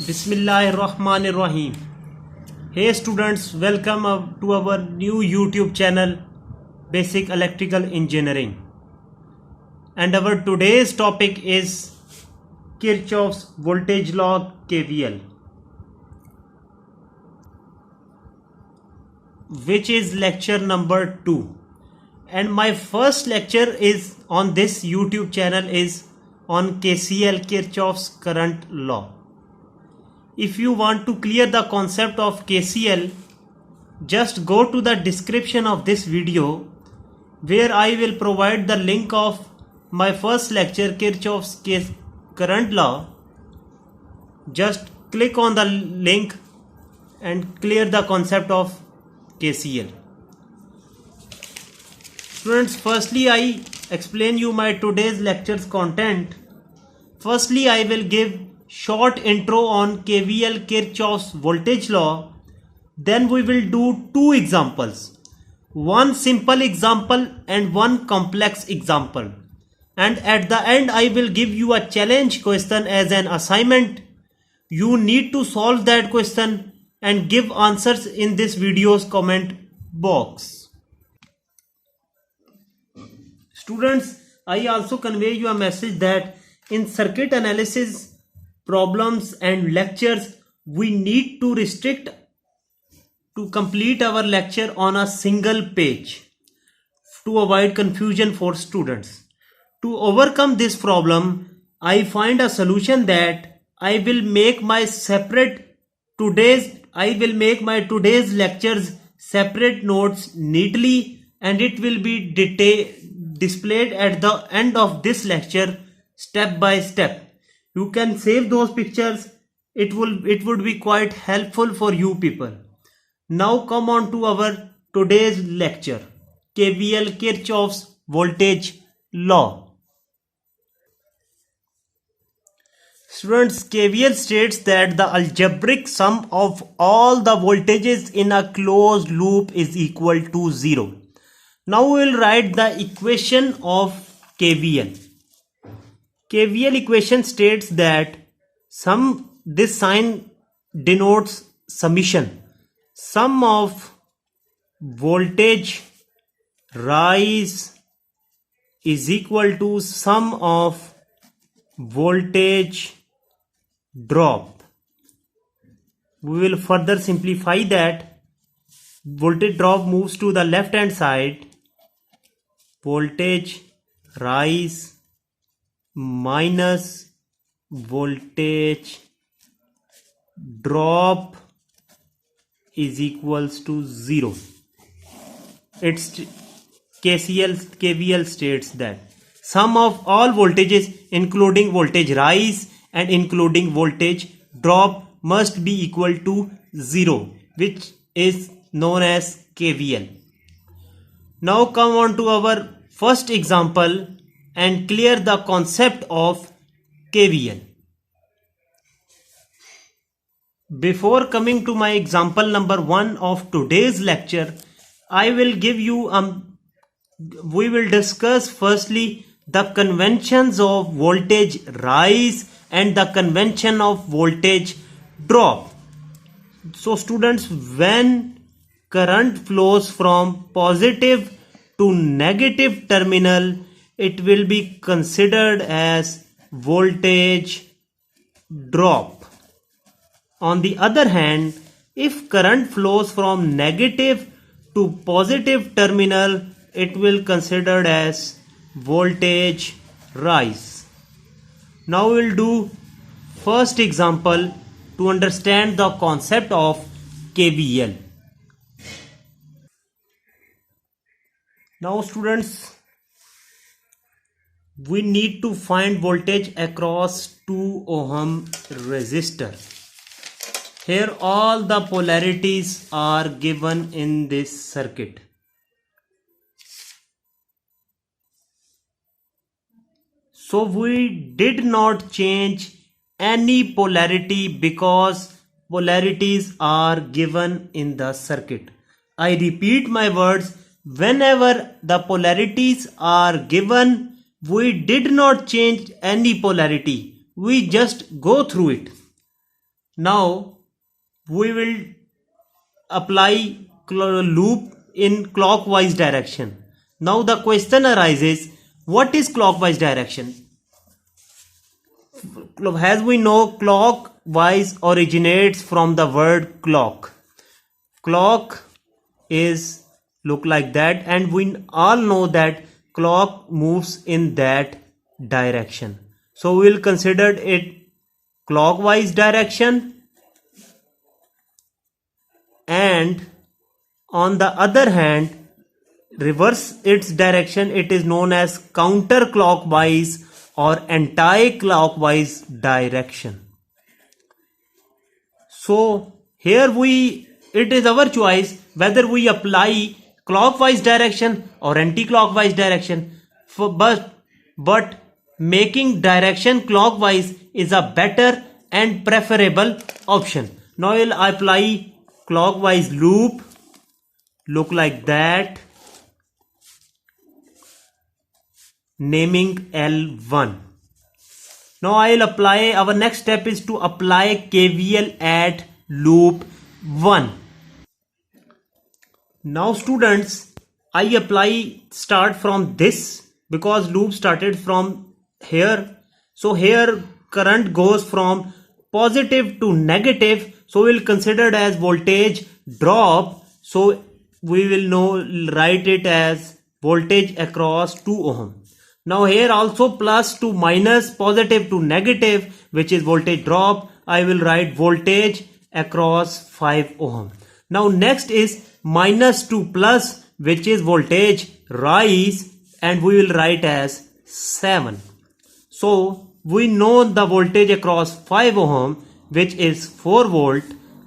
Bismillahirrahmanirrahim. Hey students, welcome to our new YouTube channel Basic Electrical Engineering. And our today's topic is Kirchhoff's voltage law KVL, which is lecture number 2. And my first lecture is on this YouTube channel is on KCL, Kirchhoff's current law. If you want to clear the concept of KCL, just go to the description of this video where I will provide the link of my first lecture Kirchhoff's current law. Just click on the link and clear the concept of KCL. Students, firstly I explain you my today's lecture's content. Firstly, I will give short intro on KVL, Kirchhoff's voltage law. Then we will do two examples, one simple example and one complex example, and at the end I will give you a challenge question as an assignment. You need to solve that question and give answers in this video's comment box. Students, I also convey you a message that in circuit analysis problems and lectures, we need to restrict to complete our lecture on a single page to avoid confusion for students. To overcome this problem, I find a solution that I will make my today's lectures separate notes neatly, and it will be displayed at the end of this lecture step by step. You can save those pictures. It would be quite helpful for you people. Now come on to our today's lecture, KVL, Kirchhoff's voltage law. Students, KVL states that the algebraic sum of all the voltages in a closed loop is equal to 0. Now we will write the equation of KVL. KVL equation states that this sign denotes summation. Sum of voltage rise is equal to sum of voltage drop. We will further simplify that. Voltage drop moves to the left hand side. Voltage rise minus voltage drop is equals to 0. It's KVL states that sum of all voltages including voltage rise and including voltage drop must be equal to 0, which is known as KVL. Now come on to our first example and clear the concept of KVL. Before coming to my example number 1 of today's lecture, we will discuss firstly the conventions of voltage rise and the convention of voltage drop. So students, when current flows from positive to negative terminal, it will be considered as voltage drop. On the other hand, if current flows from negative to positive terminal, it will considered as voltage rise. Now we will do first example to understand the concept of KVL. Now students, we need to find voltage across 2 ohm resistor. Here all the polarities are given in this circuit. So we did not change any polarity because polarities are given in the circuit. I repeat my words, whenever the polarities are given, we did not change any polarity. We just go through it. Now we will apply loop in clockwise direction. Now the question arises, what is clockwise direction? As we know, clockwise originates from the word clock. Clock is look like that, and we all know that clock moves in that direction. So we will consider it clockwise direction, and on the other hand, reverse its direction, it is known as counterclockwise or anti-clockwise direction. So here it is our choice whether we apply clockwise direction or anti-clockwise direction. But making direction clockwise is a better and preferable option. Now I will apply clockwise loop, look like that, naming L1. Now I will apply, our next step is to apply KVL at loop 1. Now students, I start from this because loop started from here. So here current goes from positive to negative. So we'll consider it as voltage drop. So we will write it as voltage across 2 ohm. Now here also plus to minus, positive to negative, which is voltage drop. I will write voltage across 5 ohm. Now next is minus to plus, which is voltage rise, and we will write as 7. So we know the voltage across 5 ohm, which is 4 volt.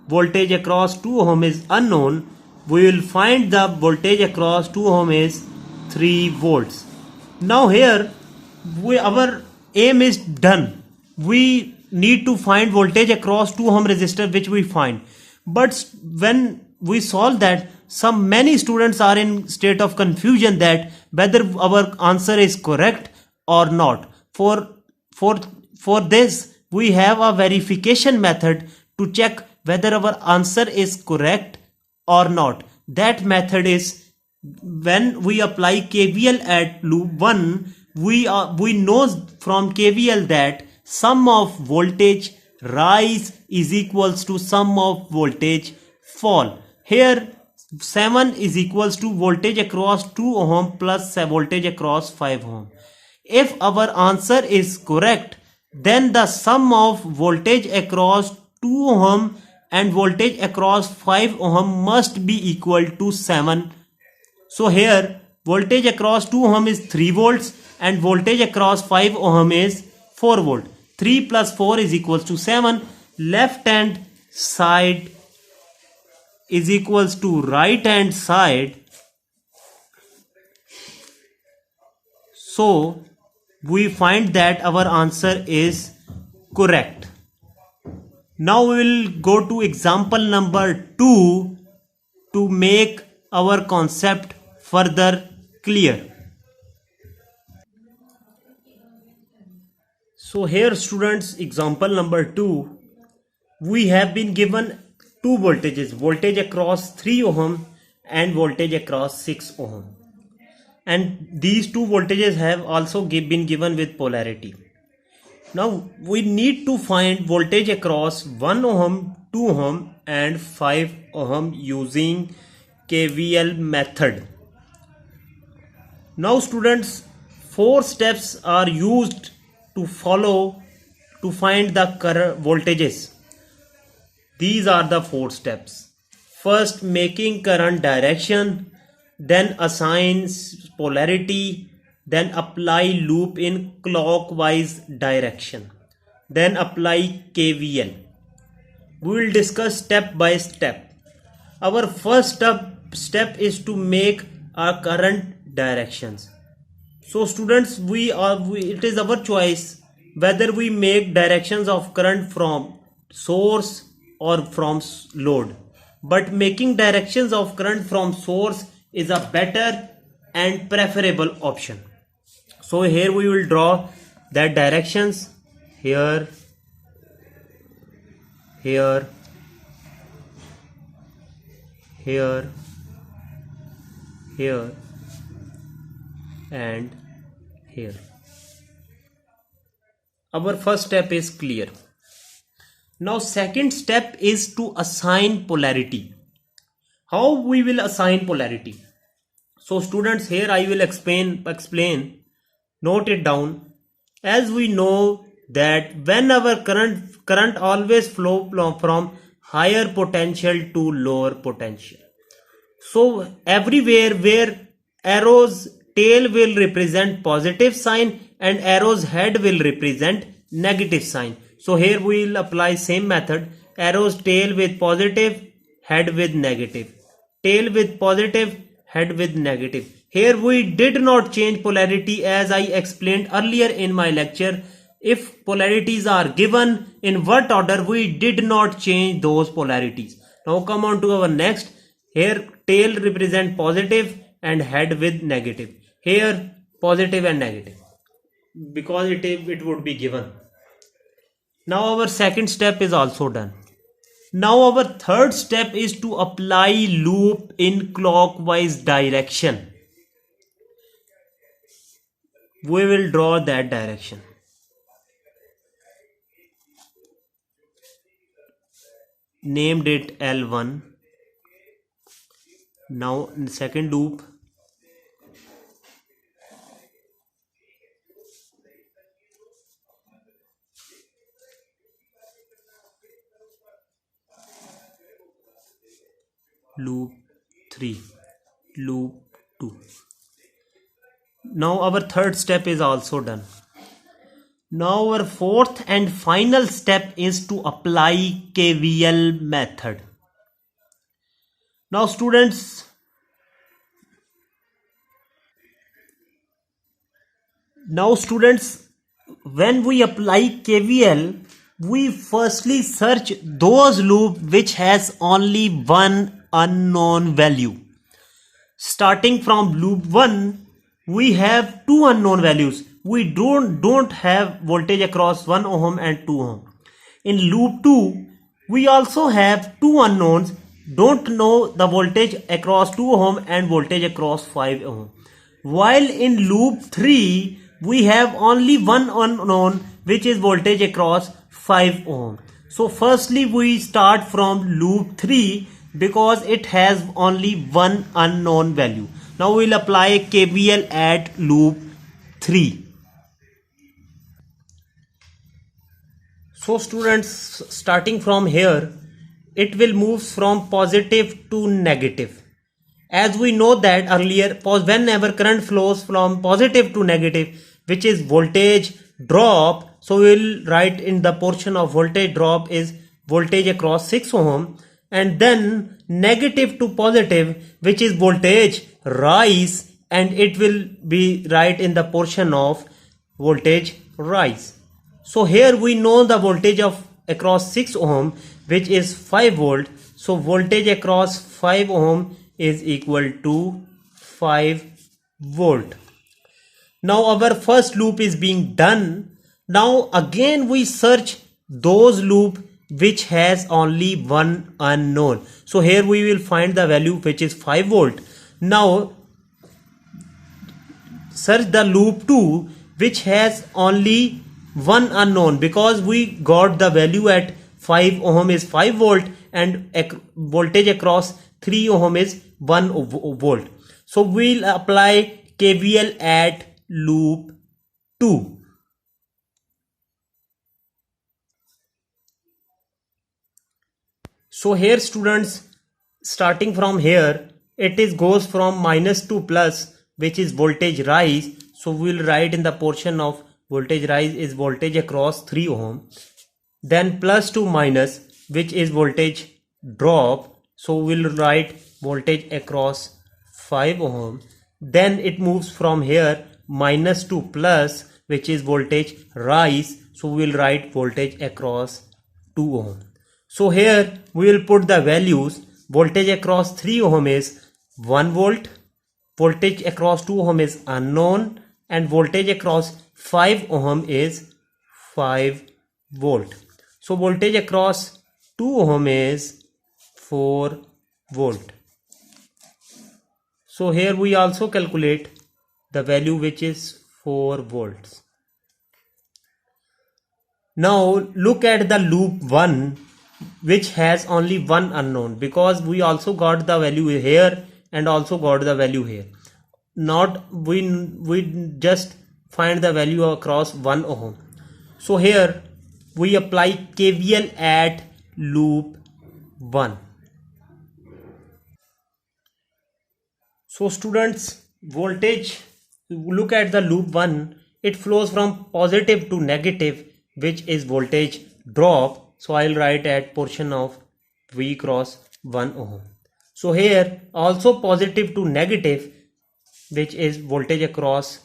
Voltage across 2 ohm is unknown. We will find the voltage across 2 ohm is 3 volts. Now here our aim is done. We need to find voltage across 2 ohm resistor, which we find. But when we solve that, many students are in state of confusion that whether our answer is correct or not. For this, we have a verification method to check whether our answer is correct or not. That method is, when we apply KVL at loop 1, we know from KVL that sum of voltage rise is equals to sum of voltage fall. Here 7 is equals to voltage across 2 ohm plus voltage across 5 ohm. If our answer is correct, then the sum of voltage across 2 ohm and voltage across 5 ohm must be equal to 7. So here voltage across 2 ohm is 3 volts and voltage across 5 ohm is 4 volt. 3 plus 4 is equals to 7. Left hand side is equals to right hand side. So we find that our answer is correct. Now we will go to example number 2 to make our concept further clear. So here students, example number 2, we have been given two voltages, voltage across 3 ohm and voltage across 6 ohm. And these two voltages have also been given with polarity. Now we need to find voltage across 1 ohm, 2 ohm and 5 ohm using KVL method. Now students, 4 steps are used to follow to find the current voltages. These are the 4 steps. First, making current direction, then assign polarity, then apply loop in clockwise direction, then apply KVL. We will discuss step by step. Our first step is to make our current directions. So students, it is our choice whether we make directions of current from source or from load. But making directions of current from source is a better and preferable option. So here we will draw that directions here, here, here, here, and here. Our first step is clear. Now second step is to assign polarity. How we will assign polarity? So students, here I will explain, note it down. As we know that when our current always flow from higher potential to lower potential. So everywhere where arrow's tail will represent positive sign and arrow's head will represent negative sign. So here we will apply same method. Arrow's tail with positive, head with negative. Tail with positive, head with negative. Here we did not change polarity as I explained earlier in my lecture. If polarities are given in what order, we did not change those polarities. Now come on to our next. Here tail represent positive and head with negative. Here positive and negative because it would be given. Now our second step is also done. Now our third step is to apply loop in clockwise direction. We will draw that direction. Named it L1. Now in the second loop, loop 3, loop 2. Now our third step is also done. Now our fourth and final step is to apply KVL method. Now students, when we apply KVL, we firstly search those loop which has only one unknown value. Starting from loop 1, we have two unknown values. We don't have voltage across 1 ohm and 2 ohm. In loop 2, we also have two unknowns. Don't know the voltage across 2 ohm and voltage across 5 ohm. While in loop 3, we have only one unknown, which is voltage across 5 ohm. So firstly we start from loop 3 because it has only one unknown value. Now we'll apply KVL at loop 3. So students, starting from here, it will move from positive to negative. As we know that earlier, whenever current flows from positive to negative, which is voltage drop, so we will write in the portion of voltage drop is voltage across 6 ohm, and then negative to positive, which is voltage rise, and it will be right in the portion of voltage rise. So here we know the voltage of across 6 ohm, which is 5 volt. So voltage across 5 ohm is equal to 5 volt. Now our first loop is being done. Now again we search those loop which has only one unknown. So here we will find the value which is 5 volt. Now search the loop 2 which has only one unknown, because we got the value at 5 ohm is 5 volt and voltage across 3 ohm is 1 volt. So we'll apply KVL at loop 2. So here students, starting from here, it is goes from minus to plus, which is voltage rise. So we'll write in the portion of voltage rise is voltage across 3 ohm. Then plus to minus, which is voltage drop. So we'll write voltage across 5 ohm. Then it moves from here minus to plus, which is voltage rise. So we'll write voltage across 2 ohm. So here we will put the values. Voltage across 3 ohm is 1 volt. Voltage across 2 ohm is unknown. And voltage across 5 ohm is 5 volt. So voltage across 2 ohm is 4 volt. So here we also calculate the value which is 4 volts. Now look at the loop 1 which has only one unknown, because we also got the value here and also got the value here. Not we just find the value across 1 ohm. So here we apply KVL at loop 1. So students, voltage, look at the loop 1, it flows from positive to negative, which is voltage drop. So I'll write at portion of V cross 1 ohm. So here also positive to negative, which is voltage across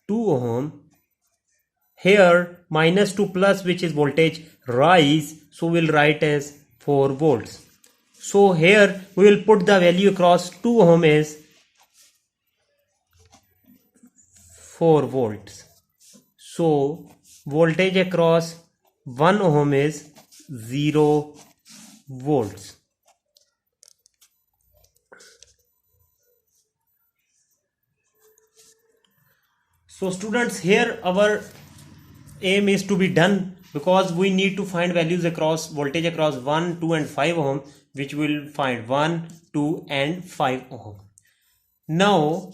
2 ohm. Here minus to plus, which is voltage rise, so we'll write as 4 volts. So here we will put the value across 2 ohm is 4 volts. So voltage across 1 ohm is 0 volts. So students, here our aim is to be done, because we need to find values across voltage across 1, 2 and 5 ohm, which will find 1, 2 and 5 ohm. Now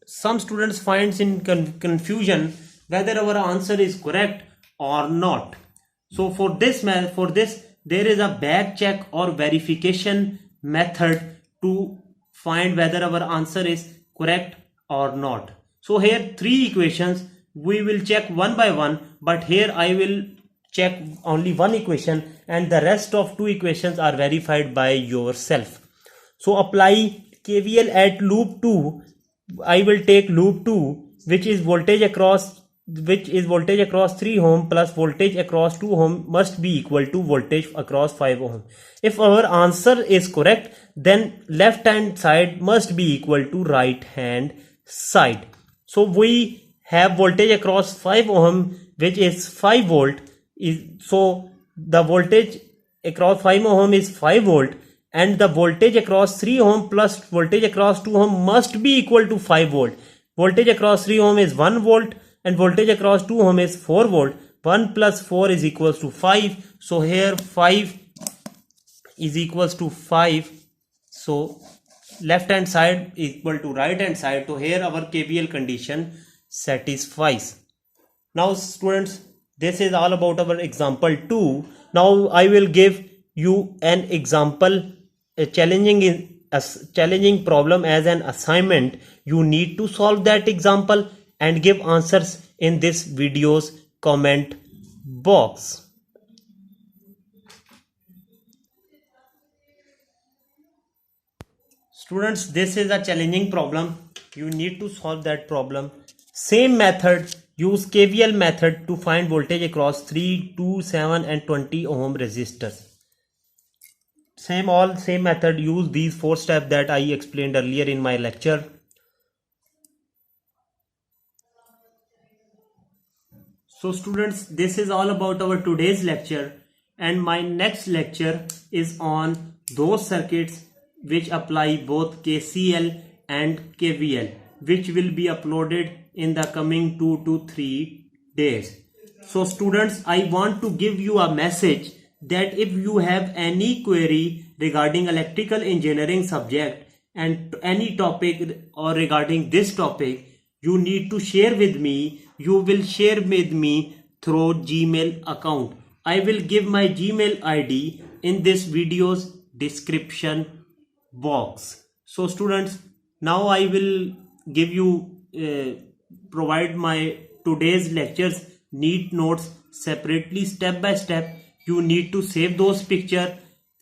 some students finds in confusion whether our answer is correct or not. So for this there is a back check or verification method to find whether our answer is correct or not. So here 3 equations we will check one by one, but here I will check only one equation and the rest of 2 equations are verified by yourself. So apply KVL at loop 2. I will take loop 2, which is voltage across 3 ohm plus voltage across 2 ohm must be equal to voltage across 5 ohm. If our answer is correct, then left hand side must be equal to right hand side. So we have voltage across 5 ohm, which is 5 volt. So the voltage across 5 ohm is 5 volt, and the voltage across 3 ohm plus voltage across 2 ohm must be equal to 5 volt. Voltage across 3 ohm is 1 volt and voltage across 2 ohm is 4 volt. 1 plus 4 is equals to 5. So here 5 is equals to 5. So left hand side equal to right hand side. So here our KVL condition satisfies. Now students, this is all about our example 2. Now I will give you an example, a challenging problem as an assignment. You need to solve that example and give answers in this video's comment box. Students, this is a challenging problem. You need to solve that problem. Same method, use KVL method to find voltage across 3, 2, 7 and 20 ohm resistors. Same method, use these 4 steps that I explained earlier in my lecture. So students, this is all about our today's lecture, and my next lecture is on those circuits which apply both KCL and KVL, which will be uploaded in the coming 2 to 3 days. So students, I want to give you a message that if you have any query regarding electrical engineering subject and any topic or regarding this topic, you need to share with me. You will share with me through Gmail account. I will give my Gmail ID in this video's description box. So students, now I will give you provide my today's lectures neat notes separately, step by step. You need to save those pictures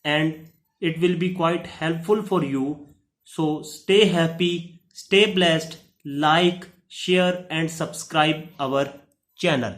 and it will be quite helpful for you. So stay happy, stay blessed, like, share and subscribe our channel.